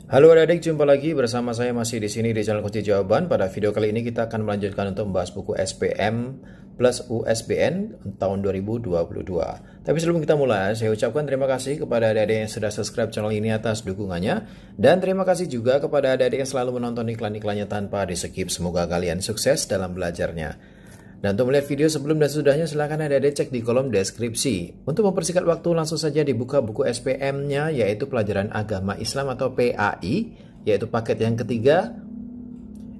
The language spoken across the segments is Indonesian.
Halo adik-adik, jumpa lagi bersama saya masih di sini di channel Kunci Jawaban. Pada video kali ini kita akan melanjutkan untuk membahas buku SPM plus USBN tahun 2022. Tapi sebelum kita mulai, saya ucapkan terima kasih kepada adik-adik yang sudah subscribe channel ini atas dukungannya. Dan terima kasih juga kepada adik-adik yang selalu menonton iklan-iklannya tanpa di-skip. Semoga kalian sukses dalam belajarnya. Dan untuk melihat video sebelum dan sesudahnya, silahkan adik-adik cek di kolom deskripsi. Untuk mempersingkat waktu, langsung saja dibuka buku SPM-nya, yaitu Pelajaran Agama Islam atau PAI, yaitu paket yang ketiga.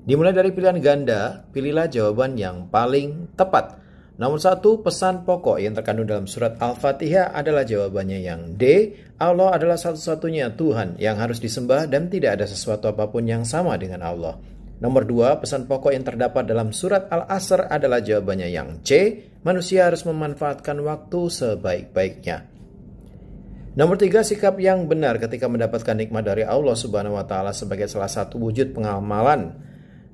Dimulai dari pilihan ganda, pilihlah jawaban yang paling tepat. Nomor 1, pesan pokok yang terkandung dalam surat Al-Fatihah adalah jawabannya yang D. Allah adalah satu-satunya Tuhan yang harus disembah dan tidak ada sesuatu apapun yang sama dengan Allah. Nomor 2, pesan pokok yang terdapat dalam surat Al-Asr adalah jawabannya yang C. Manusia harus memanfaatkan waktu sebaik-baiknya. Nomor 3, sikap yang benar ketika mendapatkan nikmat dari Allah Subhanahu wa Ta'ala sebagai salah satu wujud pengamalan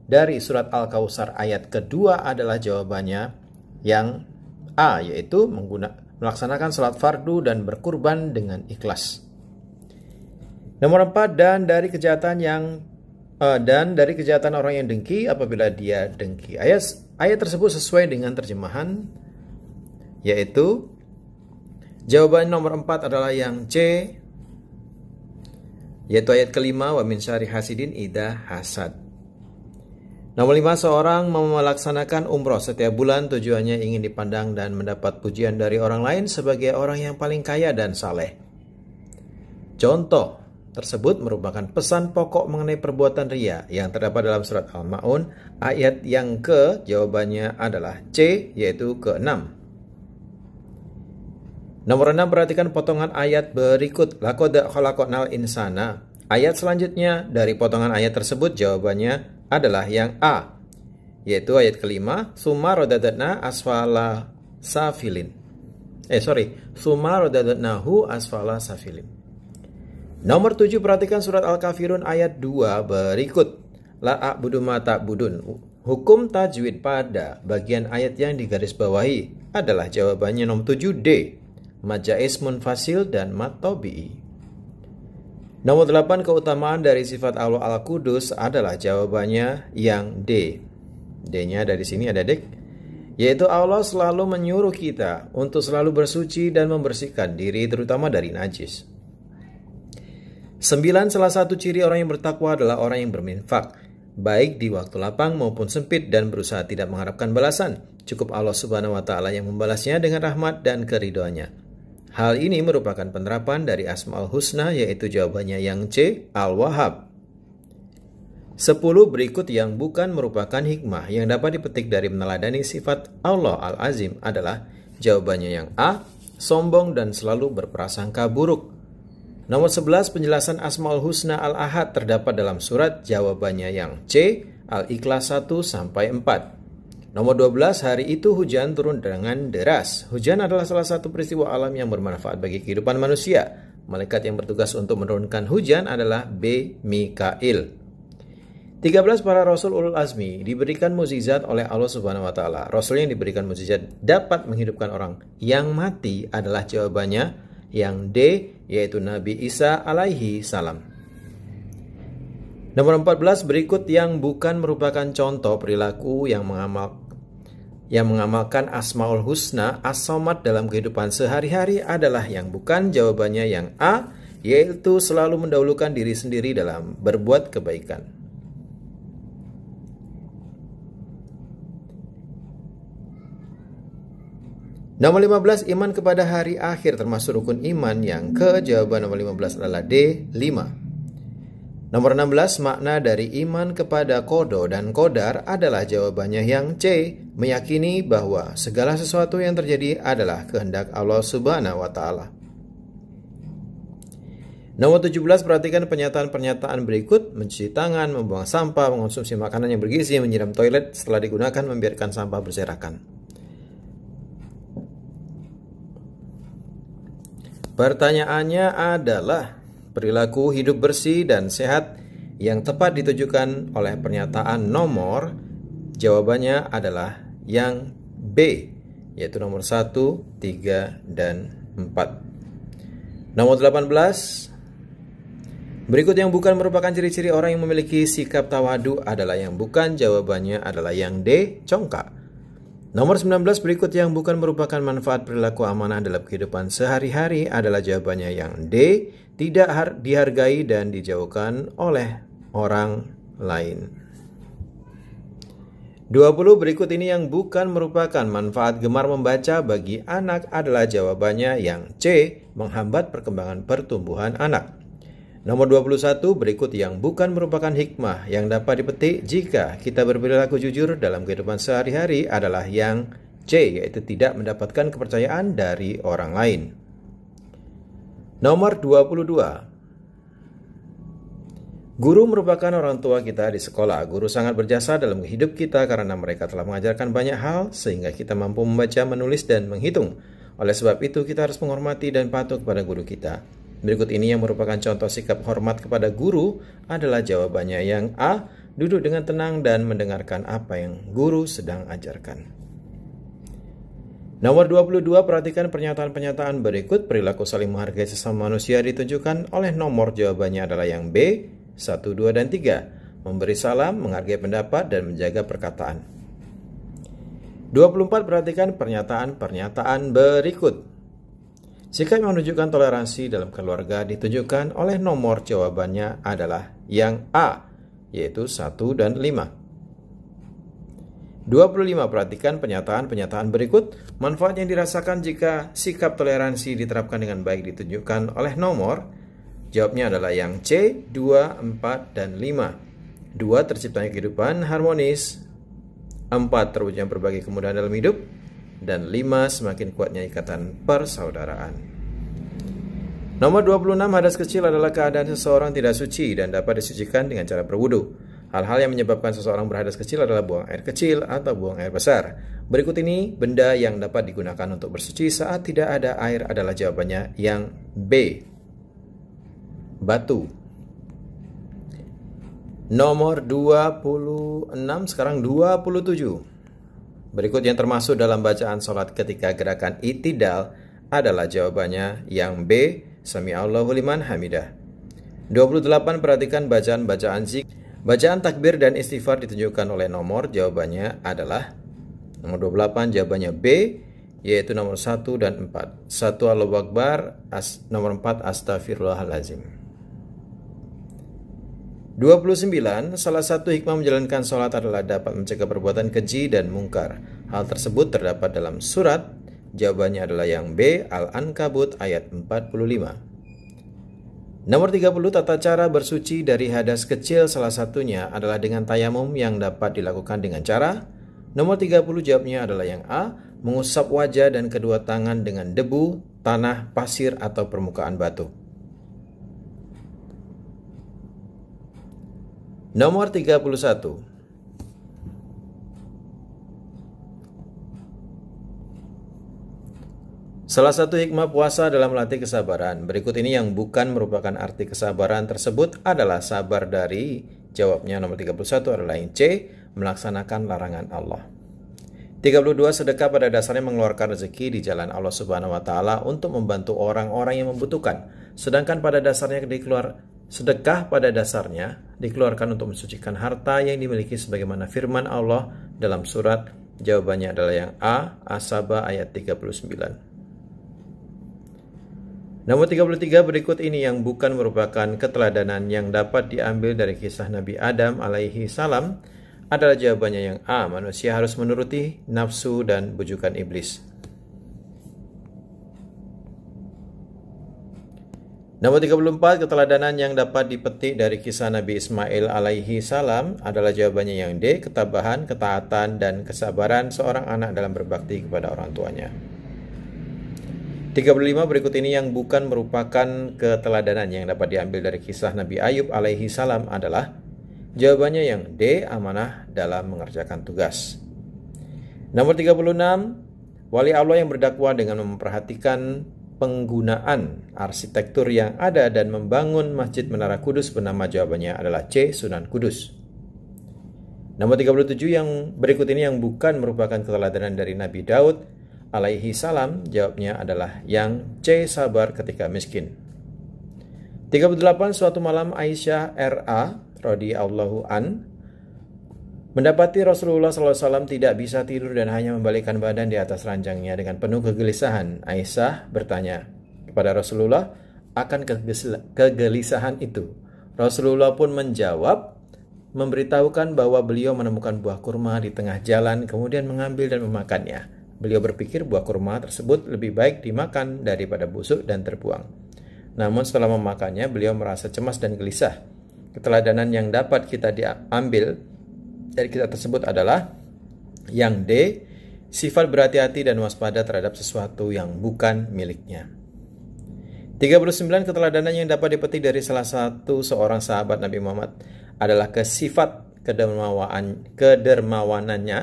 dari surat Al-Kautsar ayat kedua adalah jawabannya yang A, yaitu melaksanakan salat fardu dan berkurban dengan ikhlas. Nomor 4, dan dari kejahatan orang yang dengki apabila dia dengki. Ayat tersebut sesuai dengan terjemahan, yaitu jawaban nomor 4 adalah yang C, yaitu ayat kelima, wa min syarri hasidin idza hasad. Nomor 5, seorang melaksanakan umroh setiap bulan tujuannya ingin dipandang dan mendapat pujian dari orang lain sebagai orang yang paling kaya dan saleh. Contoh tersebut merupakan pesan pokok mengenai perbuatan riya yang terdapat dalam surat Al-Ma'un ayat yang jawabannya adalah C, yaitu ke-6. Nomor 6, perhatikan potongan ayat berikut. Laqad khalaqnal insana. Ayat selanjutnya dari potongan ayat tersebut jawabannya adalah yang A, yaitu ayat kelima, summa radadna asfala safilin. Summa radadnahu asfala safilin. Nomor 7, perhatikan surat Al-Kafirun ayat 2 berikut. La a'budu ma ta'budun. Hukum tajwid pada bagian ayat yang digarisbawahi adalah jawabannya nomor 7 D. Majais munfasil dan matobi'i. Nomor 8, keutamaan dari sifat Allah Al-Qudus adalah jawabannya yang D. D-nya ada di sini adik-adik. Yaitu Allah selalu menyuruh kita untuk selalu bersuci dan membersihkan diri terutama dari najis. 9, salah satu ciri orang yang bertakwa adalah orang yang berinfak, baik di waktu lapang maupun sempit dan berusaha tidak mengharapkan balasan. Cukup Allah Subhanahu wa Ta'ala yang membalasnya dengan rahmat dan keridhoannya. Hal ini merupakan penerapan dari Asmaul Husna, yaitu jawabannya yang C, Al-Wahhab. 10, berikut yang bukan merupakan hikmah yang dapat dipetik dari meneladani sifat Allah Al-Azim adalah jawabannya yang A, sombong dan selalu berprasangka buruk. Nomor 11, penjelasan Asmaul Husna Al-Ahad terdapat dalam surat, jawabannya yang C, Al-Ikhlas 1-4. Nomor 12, hari itu hujan turun dengan deras. Hujan adalah salah satu peristiwa alam yang bermanfaat bagi kehidupan manusia. Malaikat yang bertugas untuk menurunkan hujan adalah B. Mikail. 13, para Rasul Ulul Azmi diberikan mukjizat oleh Allah Subhanahu wa Ta'ala. Rasul yang diberikan mukjizat dapat menghidupkan orang yang mati adalah jawabannya yang D, yaitu Nabi Isa alaihi salam. Nomor 14, berikut yang bukan merupakan contoh perilaku yang mengamalkan Asmaul Husna As-Samad dalam kehidupan sehari-hari adalah yang bukan, jawabannya yang A, yaitu selalu mendahulukan diri sendiri dalam berbuat kebaikan. Nomor 15, iman kepada hari akhir termasuk rukun iman yang jawaban nomor 15 adalah D, 5. Nomor 16, makna dari iman kepada kodo dan kodar adalah jawabannya yang C, meyakini bahwa segala sesuatu yang terjadi adalah kehendak Allah Subhanahu wa Ta'ala. Nomor 17, perhatikan pernyataan-pernyataan berikut. Mencuci tangan, membuang sampah, mengonsumsi makanan yang bergizi, menyiram toilet setelah digunakan, membiarkan sampah berserakan. Pertanyaannya adalah, perilaku hidup bersih dan sehat yang tepat ditujukan oleh pernyataan nomor, jawabannya adalah yang B, yaitu nomor 1, 3, dan 4. Nomor 18, Berikut yang bukan merupakan ciri-ciri orang yang memiliki sikap tawadu adalah yang bukan, jawabannya adalah yang D, congkak. Nomor 19 berikut yang bukan merupakan manfaat perilaku amanah dalam kehidupan sehari-hari adalah jawabannya yang D, tidak dihargai dan dijauhkan oleh orang lain. 20 berikut ini yang bukan merupakan manfaat gemar membaca bagi anak adalah jawabannya yang C, menghambat perkembangan pertumbuhan anak. Nomor 21 berikut yang bukan merupakan hikmah yang dapat dipetik jika kita berperilaku jujur dalam kehidupan sehari-hari adalah yang C, yaitu tidak mendapatkan kepercayaan dari orang lain. Nomor 22. Guru merupakan orang tua kita di sekolah. Guru sangat berjasa dalam hidup kita karena mereka telah mengajarkan banyak hal sehingga kita mampu membaca, menulis, dan menghitung. Oleh sebab itu, kita harus menghormati dan patuh kepada guru kita. Berikut ini yang merupakan contoh sikap hormat kepada guru adalah jawabannya yang A, duduk dengan tenang dan mendengarkan apa yang guru sedang ajarkan. Nomor 22, perhatikan pernyataan-pernyataan berikut. Perilaku saling menghargai sesama manusia ditunjukkan oleh nomor jawabannya adalah yang B, 1, 2, dan 3. Memberi salam, menghargai pendapat, dan menjaga perkataan. 24, perhatikan pernyataan-pernyataan berikut. Sikap yang menunjukkan toleransi dalam keluarga ditunjukkan oleh nomor jawabannya adalah yang A, yaitu 1 dan 5. 25, perhatikan pernyataan-pernyataan berikut. Manfaat yang dirasakan jika sikap toleransi diterapkan dengan baik ditunjukkan oleh nomor. Jawabnya adalah yang C, 2, 4, dan 5. 2, terciptanya kehidupan harmonis. 4, terwujudnya berbagai kemudahan dalam hidup. Dan 5, semakin kuatnya ikatan persaudaraan. Nomor 26, hadas kecil adalah keadaan seseorang tidak suci dan dapat disucikan dengan cara berwudu. Hal-hal yang menyebabkan seseorang berhadas kecil adalah buang air kecil atau buang air besar. Berikut ini benda yang dapat digunakan untuk bersuci saat tidak ada air adalah jawabannya yang B, batu. Nomor 26, sekarang 27. Berikut yang termasuk dalam bacaan sholat ketika gerakan i'tidal adalah jawabannya yang B, Sami Allahu liman hamidah. 28, perhatikan bacaan-bacaan zikir. Bacaan takbir dan istighfar ditunjukkan oleh nomor, jawabannya adalah nomor 28, jawabannya B, yaitu nomor 1 dan 4. 1 Allahu Akbar, nomor 4 Astaghfirullahaladzim. 29. Salah satu hikmah menjalankan sholat adalah dapat mencegah perbuatan keji dan mungkar. Hal tersebut terdapat dalam surat. Jawabannya adalah yang B, Al-Ankabut ayat 45. Nomor 30. Tata cara bersuci dari hadas kecil salah satunya adalah dengan tayamum yang dapat dilakukan dengan cara. Nomor 30 jawabnya adalah yang A, mengusap wajah dan kedua tangan dengan debu, tanah, pasir, atau permukaan batu. Nomor 31. Salah satu hikmah puasa adalah melatih kesabaran. Berikut ini yang bukan merupakan arti kesabaran tersebut adalah sabar dari, jawabnya nomor 31 adalah yang C, melaksanakan larangan Allah. 32. Sedekah pada dasarnya mengeluarkan rezeki di jalan Allah Subhanahu wa taala untuk membantu orang-orang yang membutuhkan. Sedangkan sedekah pada dasarnya dikeluarkan untuk mensucikan harta yang dimiliki sebagaimana firman Allah dalam surat. Jawabannya adalah yang A, As-Saba ayat 39. Nomor 33, berikut ini yang bukan merupakan keteladanan yang dapat diambil dari kisah Nabi Adam alaihi salam adalah jawabannya yang A, manusia harus menuruti nafsu dan bujukan iblis. Nomor 34, keteladanan yang dapat dipetik dari kisah Nabi Ismail alaihi salam adalah jawabannya yang D, ketabahan, ketaatan, dan kesabaran seorang anak dalam berbakti kepada orang tuanya. 35, berikut ini yang bukan merupakan keteladanan yang dapat diambil dari kisah Nabi Ayub alaihi salam adalah jawabannya yang D, amanah dalam mengerjakan tugas. Nomor 36, wali Allah yang berdakwah dengan memperhatikan penggunaan arsitektur yang ada dan membangun Masjid Menara Kudus bernama, jawabannya adalah C, Sunan Kudus. Nomor 37 yang berikut ini yang bukan merupakan keteladanan dari Nabi Daud alaihi salam, jawabnya adalah yang C, sabar ketika miskin. 38. Suatu malam Aisyah RA radhiyallahu an mendapati Rasulullah SAW tidak bisa tidur dan hanya membalikkan badan di atas ranjangnya dengan penuh kegelisahan. Aisyah bertanya kepada Rasulullah akan kegelisahan itu. Rasulullah pun menjawab, memberitahukan bahwa beliau menemukan buah kurma di tengah jalan, kemudian mengambil dan memakannya. Beliau berpikir buah kurma tersebut lebih baik dimakan daripada busuk dan terbuang. Namun setelah memakannya, beliau merasa cemas dan gelisah. Keteladanan yang dapat kita diambil dari kisah tersebut adalah yang D, sifat berhati-hati dan waspada terhadap sesuatu yang bukan miliknya. 39. Keteladanan yang dapat dipetik dari salah satu seorang sahabat Nabi Muhammad adalah sifat kedermawanannya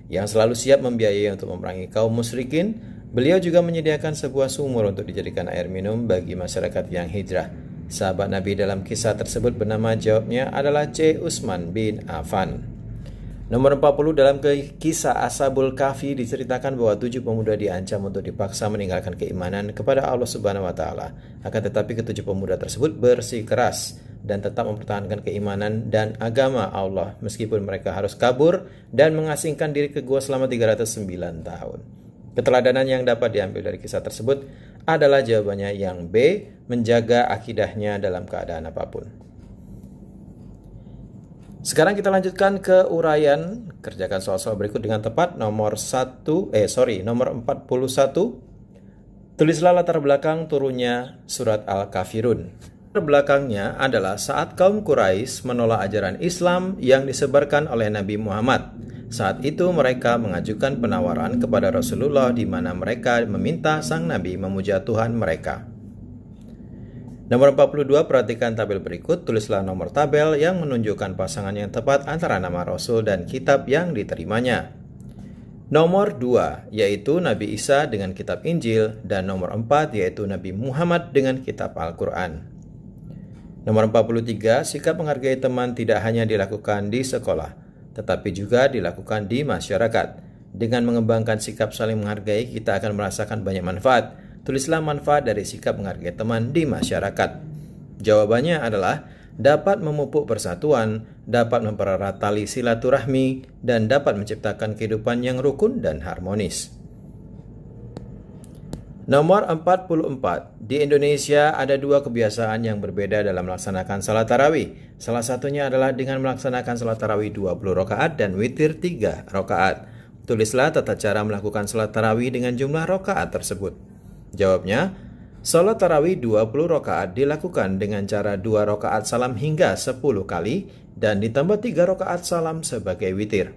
yang selalu siap membiayai untuk memerangi kaum musyrikin. Beliau juga menyediakan sebuah sumur untuk dijadikan air minum bagi masyarakat yang hijrah. Sahabat Nabi dalam kisah tersebut bernama jawabnya adalah C. Utsman bin Affan. Nomor 40. Dalam kisah Ashabul Kahfi diceritakan bahwa 7 pemuda diancam untuk dipaksa meninggalkan keimanan kepada Allah Subhanahu wa taala. Akan tetapi ketujuh pemuda tersebut bersikeras dan tetap mempertahankan keimanan dan agama Allah meskipun mereka harus kabur dan mengasingkan diri ke gua selama 309 tahun. Keteladanan yang dapat diambil dari kisah tersebut adalah jawabannya yang B, menjaga akidahnya dalam keadaan apapun. Sekarang kita lanjutkan ke uraian. Kerjakan soal-soal berikut dengan tepat. Nomor 41. Tulislah latar belakang turunnya surat Al-Kafirun. Latar belakangnya adalah saat kaum Quraisy menolak ajaran Islam yang disebarkan oleh Nabi Muhammad. Saat itu mereka mengajukan penawaran kepada Rasulullah di mana mereka meminta sang Nabi memuja Tuhan mereka. Nomor 42, perhatikan tabel berikut. Tulislah nomor tabel yang menunjukkan pasangan yang tepat antara nama Rasul dan kitab yang diterimanya. Nomor 2, yaitu Nabi Isa dengan kitab Injil, dan nomor 4, yaitu Nabi Muhammad dengan kitab Al-Quran. Nomor 43, sikap menghargai teman tidak hanya dilakukan di sekolah, tetapi juga dilakukan di masyarakat. Dengan mengembangkan sikap saling menghargai, kita akan merasakan banyak manfaat. Tulislah manfaat dari sikap menghargai teman di masyarakat. Jawabannya adalah dapat memupuk persatuan, dapat mempererat tali silaturahmi, dan dapat menciptakan kehidupan yang rukun dan harmonis. Nomor 44. Di Indonesia ada 2 kebiasaan yang berbeda dalam melaksanakan salat tarawih. Salah satunya adalah dengan melaksanakan salat tarawih 20 rakaat dan witir 3 rakaat. Tulislah tata cara melakukan salat tarawih dengan jumlah rakaat tersebut. Jawabnya, salat tarawih 20 rakaat dilakukan dengan cara 2 rakaat salam hingga 10 kali dan ditambah 3 rakaat salam sebagai witir.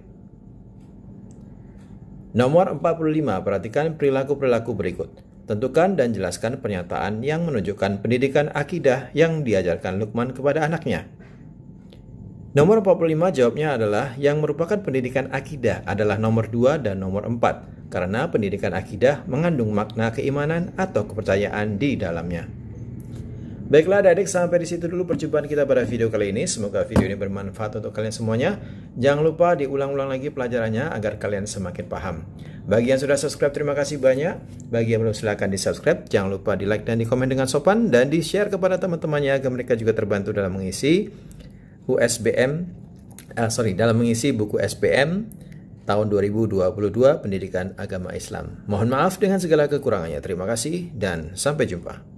Nomor 45, perhatikan perilaku-perilaku berikut. Tentukan dan jelaskan pernyataan yang menunjukkan pendidikan akidah yang diajarkan Luqman kepada anaknya. Nomor 45 jawabnya adalah yang merupakan pendidikan akidah adalah nomor 2 dan nomor 4. Karena pendidikan akidah mengandung makna keimanan atau kepercayaan di dalamnya. Baiklah adik-adik, sampai di situ dulu perjumpaan kita pada video kali ini. Semoga video ini bermanfaat untuk kalian semuanya. Jangan lupa diulang-ulang lagi pelajarannya agar kalian semakin paham. Bagi yang sudah subscribe, terima kasih banyak. Bagi yang belum, silahkan di subscribe. Jangan lupa di like dan di komen dengan sopan. Dan di share kepada teman-temannya agar mereka juga terbantu dalam mengisi dalam mengisi buku SBM tahun 2022 Pendidikan Agama Islam. Mohon maaf dengan segala kekurangannya. Terima kasih dan sampai jumpa.